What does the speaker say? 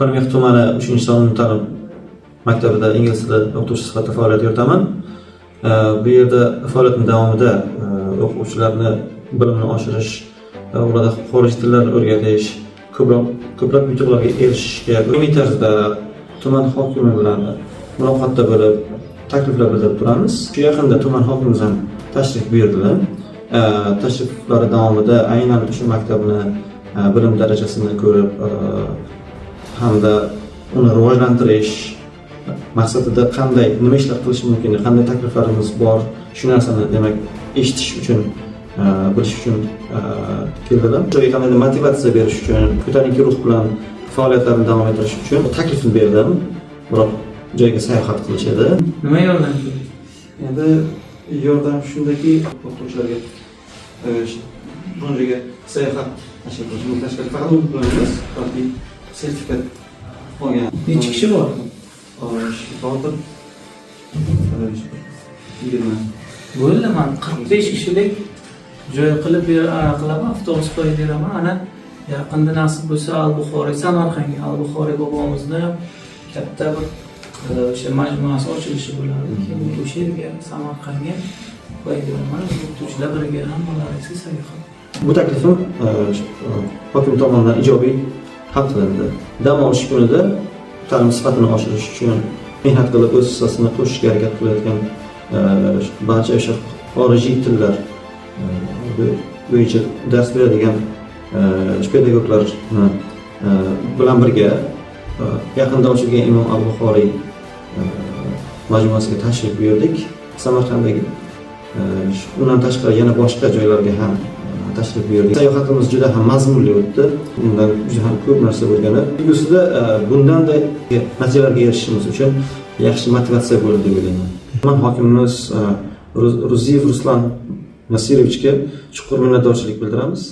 Ko'rmex tumani 3-sonli ta'lim maktabida ingliz tili o'qituvchi sifatida faoliyat yuritaman. Bu yerda faoliyatim davomida o'quvchilarni bilimini oshirish, ularda xorijiy tillarni o'rgatish, ko'plab yutuqlarga erishishga umumiy tarzda tuman hokimi bilan muloqotda bo'lib, takliflar bildirib turamiz. Shu yaqinda tuman hokimimiz ham tashrif buyurdilar. Tashriflari davomida aynan shu maktabni bilim darajasini ko'rib, hamda uni rivojlantirish maqsadida nima ishlar qilish mumkin, qanday takliflarimiz bor, shu narsani demak eshitish uchun, bilish uchun keldilar. Qanday motivatsiya berish uchun, ko'tarinki ruh bilan faoliyatlarni davom ettirish uchun taklifni berdim. Biroq joyga sayohat qilish edi. Nima yordam berdi? Endi yordam shundaki, o'quvchilarga bu joyga sayohat tashkil faqat o'quvchilarimiz balki sertifikat olgan. Necha kishi bor? Hozir 20. Bo'ldi, men 45 kishilik joy qilib qilaman, avtobus qo'yib beraman. Ana yaqinda nasib bo'lsa Al-Buxoriy, Samarqandga Al-Buxoriy bobomizni katta bir o'sha majmuasi ochilishi bo'ladi. Keyin o'sha yerga Samarqandga qo'yib beraman. O'qituvchilar birga hammalaringiz sayohat. Bu taklifim hokim tomonidan ijobiy hal qilindi. Dam olish kunida ta'lim sifatini oshirish uchun mehnat qilib o'z hissasini qo'shishga harakat qilayotgan barcha o'sha xorijiy tillar bo'yicha dars beradigan pedagoglar bilan birga yaqinda ochilgan Imom Al-Buxoriy majmuasiga tashrif buyurdik. Samarqanddagi undan tashqari yana boshqa joylarga ham tashrif buyurdik. Sayohatimiz juda ham mazmunli o'tdi. Undan juda ham ko'p narsa o'rganib, kelgusida bundanda natijalarga erishishimiz uchun yaxshi motivatsiya bo'ldi deb o'ylayman. Tuman hokimimiz Ruziyev Ruslan Nasirovichga chuqur minnatdorchilik bildiramiz.